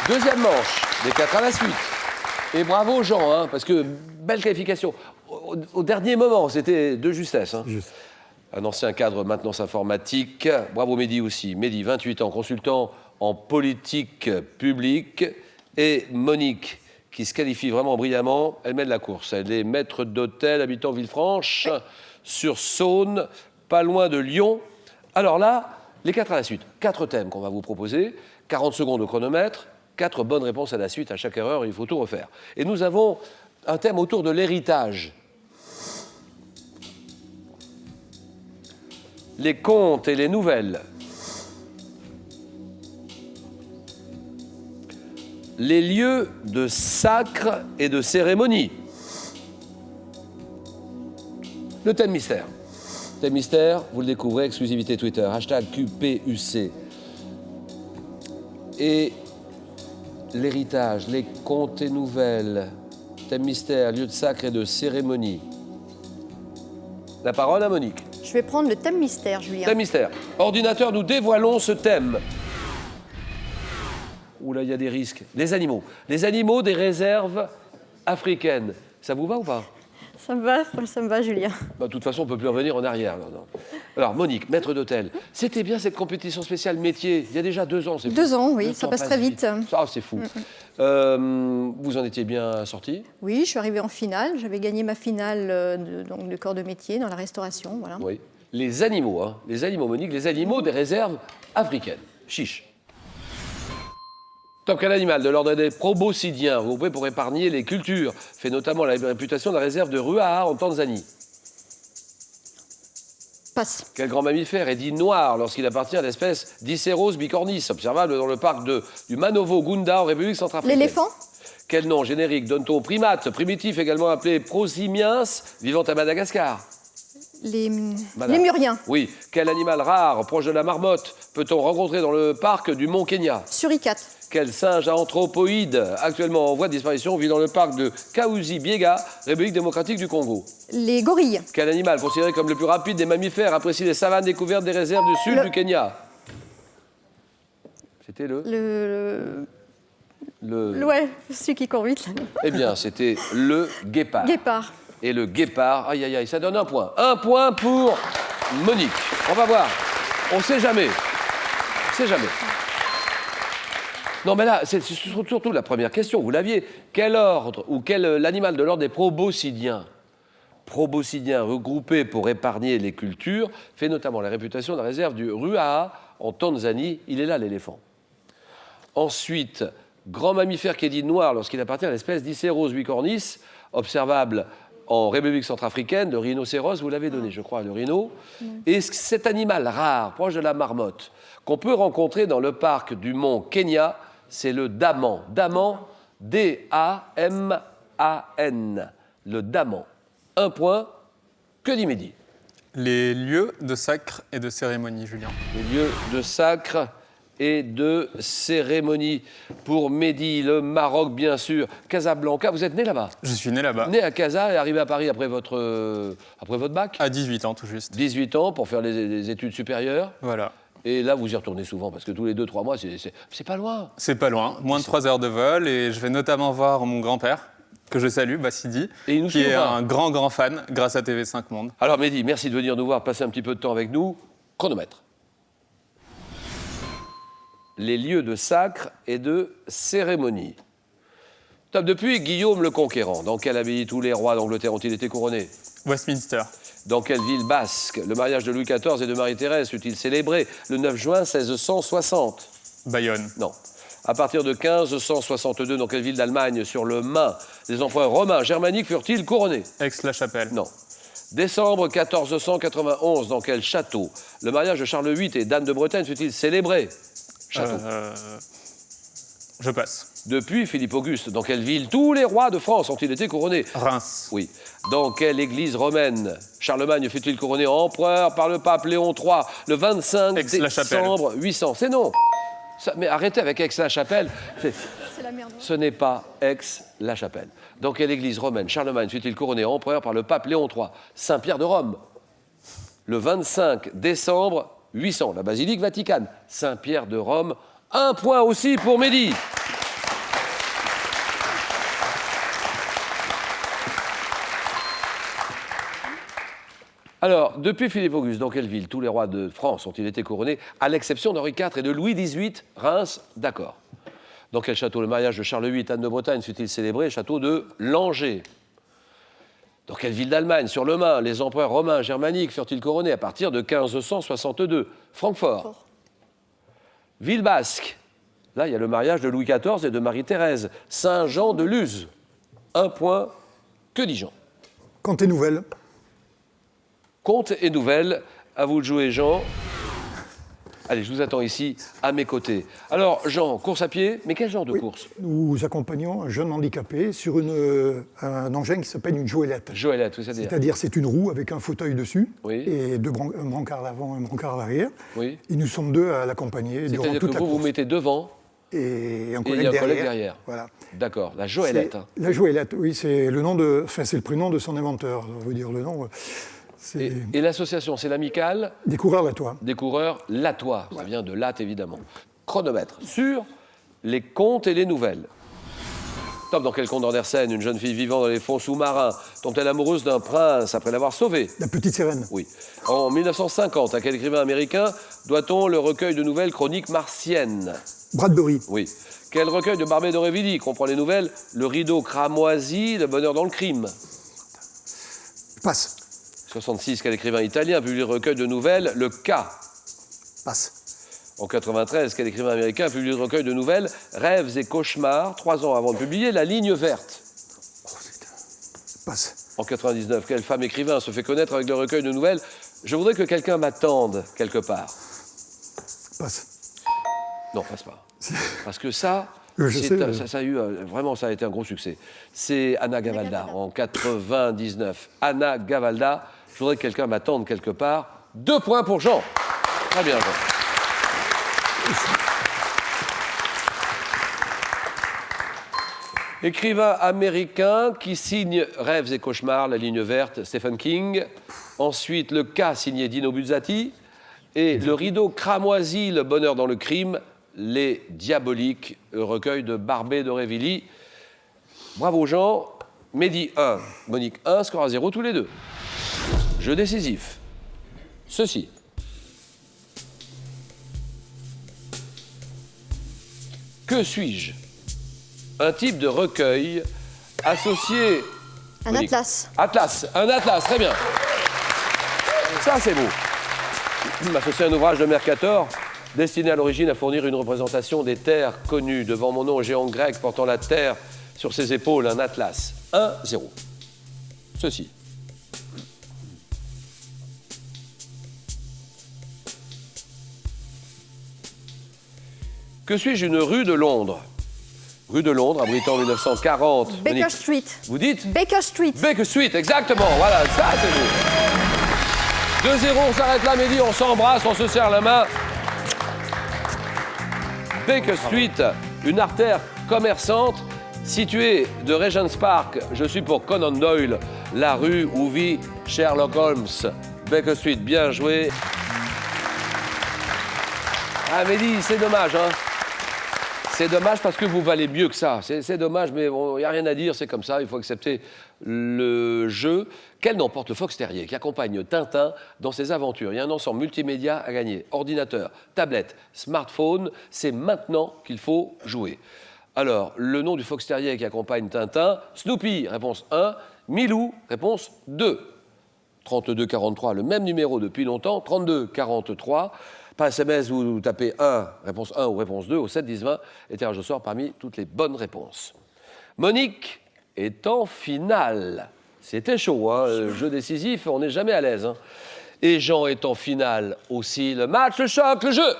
Deuxième manche, des 4 à la suite. Et bravo Jean, hein, parce que belle qualification. Au dernier moment, c'était de justesse. Hein. Juste. Un ancien cadre maintenance informatique. Bravo Mehdi aussi. Mehdi, 28 ans, consultant en politique publique. Et Monique, qui se qualifie vraiment brillamment, elle mène la course. Elle est maître d'hôtel, habitant Villefranche, sur Saône, pas loin de Lyon. Alors là, les 4 à la suite. 4 thèmes qu'on va vous proposer. 40 secondes au chronomètre. 4 bonnes réponses à la suite. À chaque erreur, il faut tout refaire. Et nous avons un thème autour de l'héritage. Les contes et les nouvelles. Les lieux de sacre et de cérémonie. Le thème mystère. Thème mystère, vous le découvrez, exclusivité Twitter, hashtag QPUC. Et l'héritage, les contes et nouvelles, thème mystère, lieu de sacre et de cérémonie. La parole à Monique. Je vais prendre le thème mystère, Julien. Thème mystère. Ordinateur, nous dévoilons ce thème. Ouh là, il y a des risques. Les animaux. Les animaux des réserves africaines. Ça vous va ou pas? Ça me va, Julien. Bah, de toute façon, on ne peut plus revenir en arrière. Non. Alors, Monique, maître d'hôtel, c'était bien cette compétition spéciale métier, il y a déjà 2 ans. C'est 2 ans, oui, Le ça temps passe très vite. Ah, c'est fou. Vous en étiez bien sorti? Oui, je suis arrivée en finale. J'avais gagné ma finale de corps de métier dans la restauration. Voilà. Oui. Les animaux, hein. Les animaux, Monique, les animaux des réserves africaines. Chiche. Top, quel animal de l'ordre des proboscidiens, regroupé pour épargner les cultures, fait notamment la réputation de la réserve de Ruaha en Tanzanie. Passe. Quel grand mammifère est dit noir lorsqu'il appartient à l'espèce Diceros bicornis, observable dans le parc du Manovo Gunda en République centrafricaine. L'éléphant. Quel nom générique donne-t-on au primate primitif également appelé Prosimiens, vivant à Madagascar? Les Madame. lémuriens. Oui. Quel animal rare, proche de la marmotte, peut-on rencontrer dans le parc du Mont Kenya? Suricate. Quel singe anthropoïde, actuellement en voie de disparition, vit dans le parc de Kahuzi-Biega, République démocratique du Congo? Les gorilles. Quel animal, considéré comme le plus rapide des mammifères, apprécie les savanes découvertes des réserves du sud du Kenya? C'était Ouais, celui qui court vite. Eh bien, c'était le guépard. Guépard. Et le guépard, aïe, aïe, aïe, ça donne 1 point. 1 point pour Monique. On va voir. On sait jamais. On sait jamais. Non, mais là, c'est surtout la première question. Vous l'aviez. Quel ordre ou l'animal de l'ordre des proboscidiens, regroupé pour épargner les cultures, fait notamment la réputation de la réserve du Ruaha en Tanzanie. Il est là, l'éléphant. Ensuite, grand mammifère qui est dit noir lorsqu'il appartient à l'espèce Diceros bicornis, observable en République centrafricaine, le rhinocéros, vous l'avez donné, je crois, le rhino. Et cet animal rare, proche de la marmotte, qu'on peut rencontrer dans le parc du Mont Kenya, c'est le daman. Daman, D-A-M-A-N. Le daman. 1 point. Que dit Mehdi? Les lieux de sacre et de cérémonie, Julien. Les lieux de sacre et de cérémonie. Pour Mehdi, le Maroc, bien sûr. Casablanca, vous êtes né là-bas? Je suis né là-bas. Né à Casa et arrivé à Paris après votre bac? À 18 ans, tout juste. 18 ans pour faire les études supérieures. Voilà. Et là, vous y retournez souvent parce que tous les 2-3 mois, c'est pas loin. C'est pas loin, moins de 3 heures de vol. Et je vais notamment voir mon grand-père, que je salue, Bassidi, Et il nous qui suit est ou pas un grand fan grâce à TV5 Monde. Alors Mehdi, merci de venir nous voir, passer un petit peu de temps avec nous. Chronomètre. Les lieux de sacre et de cérémonie. Top, depuis Guillaume le Conquérant, dans quelle abbaye tous les rois d'Angleterre ont-ils été couronnés? Westminster. Dans quelle ville basque le mariage de Louis XIV et de Marie-Thérèse fut-il célébré le 9 juin 1660? Bayonne. Non. À partir de 1562, dans quelle ville d'Allemagne, sur le Main, les empereurs romains germaniques furent-ils couronnés? Aix-la-Chapelle. Non. Décembre 1491, dans quel château le mariage de Charles VIII et d'Anne de Bretagne fut-il célébré? Château. Je passe. Depuis Philippe Auguste, dans quelle ville tous les rois de France ont-ils été couronnés? Reims. Oui. Dans quelle église romaine Charlemagne fut-il couronné empereur par le pape Léon III le 25 décembre 800? C'est non. Mais arrêtez avec Aix-la-Chapelle. C'est la merde. Ce n'est pas Aix-la-Chapelle. Dans quelle église romaine Charlemagne fut-il couronné empereur par le pape Léon III? Saint-Pierre de Rome. Le 25 décembre 800. La basilique Vaticane. Saint-Pierre de Rome. 1 point aussi pour Mehdi. Alors, depuis Philippe Auguste, dans quelle ville tous les rois de France ont-ils été couronnés, à l'exception d'Henri IV et de Louis XVIII? Reims, d'accord. Dans quel château le mariage de Charles VIII, Anne de Bretagne, fut-il célébré? Château de Langeais. Dans quelle ville d'Allemagne, sur le Main, les empereurs romains germaniques furent-ils couronnés à partir de 1562? Francfort. Ville basque. Là, il y a le mariage de Louis XIV et de Marie-Thérèse. Saint-Jean-de-Luz. 1 point. Que dit Jean? Contes et nouvelles. Contes et nouvelles. À vous de jouer, Jean. Allez, je vous attends ici, à mes côtés. Alors, Jean, course à pied, mais quel genre de course? Nous accompagnons un jeune handicapé sur un engin qui s'appelle une joëlette. Joëlette, oui, c'est-à-dire? C'est-à-dire, c'est une roue avec un fauteuil dessus Oui. et un brancard à l'avant et un brancard à l'arrière. Oui. Et nous sommes deux à l'accompagner durant C'est-à-dire toute que la vous course. vous mettez devant Et un et il collègue y a un derrière. collègue derrière. Voilà. D'accord, la Joëlette. Hein. La joëlette, oui, c'est le nom de, enfin, c'est le prénom de son inventeur. On veut dire le nom. C'est Et l'association, c'est l'amicale des coureurs latois. des coureurs latois. Ça vient de latte, évidemment. Chronomètre. Sur les contes et les nouvelles. Top, dans quel conte d'Andersen, une jeune fille vivant dans les fonds sous-marins tombe-t-elle amoureuse d'un prince après l'avoir sauvé? La petite sirène. Oui. En 1950, à quel écrivain américain doit-on le recueil de nouvelles chroniques martiennes? Bradbury. Oui. Quel recueil de Barbé d'Aurevilly comprend les nouvelles Le rideau cramoisi, Le bonheur dans le crime? Passe. 66, quel écrivain italien publie le recueil de nouvelles Le cas? Passe. En 93, quel écrivain américain publie le recueil de nouvelles Rêves et cauchemars, 3 ans avant de publier La ligne verte? Passe. En 99, quelle femme écrivain se fait connaître avec le recueil de nouvelles Je voudrais que quelqu'un m'attende quelque part? Passe. Non, passe pas. Parce que ça, Je c'est sais, ça a eu, vraiment, ça a été un gros succès. C'est Anna Gavalda, en 99. Anna Gavalda, je voudrais que quelqu'un m'attende quelque part. 2 points pour Jean. Très bien, Jean. Écrivain américain qui signe Rêves et cauchemars, La ligne verte, Stephen King. Ensuite, Le cas signé Dino Buzzati. Et Le rideau cramoisi, Le bonheur dans le crime, Les diaboliques, recueil de Barbé d'Aurevilly. Bravo Jean. Mehdi 1, Monique 1, score à 0 tous les deux. Jeu décisif. Ceci. Que suis-je? Un type de recueil associé... Un Monique. atlas. Atlas, un atlas, très bien. Ça, c'est beau. Associé à un ouvrage de Mercator, destiné à l'origine à fournir une représentation des terres connues. Devant mon nom, géant grec portant la terre sur ses épaules, un atlas. 1-0. Ceci. Que suis-je, une rue de Londres? Rue de Londres, abritant en 1940. Baker Monique, Street. vous dites Baker Street. Baker Street, exactement. Voilà, ça c'est vous. 2-0, on s'arrête là, Mehdi, on s'embrasse, on se serre la main. Baker Street, une artère commerçante située de Regent's Park, je suis pour Conan Doyle, la rue où vit Sherlock Holmes. Baker Street, bien joué. Ah, Mehdi, c'est dommage, hein. C'est dommage parce que vous valez mieux que ça. C'est dommage, mais il n'y a rien à dire, c'est comme ça, il faut accepter le jeu. Quel nom porte le Fox Terrier qui accompagne Tintin dans ses aventures? Il y a un ensemble multimédia à gagner. Ordinateur, tablette, smartphone, c'est maintenant qu'il faut jouer. Alors, le nom du Fox Terrier qui accompagne Tintin, Snoopy, réponse 1, Milou, réponse 2. 3243, le même numéro depuis longtemps, 3243. Par SMS, vous tapez 1, réponse 1 ou réponse 2 au 7 10 20 et tirage au sort parmi toutes les bonnes réponses. Monique est en finale. C'était chaud, hein, le jeu décisif, on n'est jamais à l'aise. Hein. Et Jean est en finale aussi. Le match, le choc, le jeu.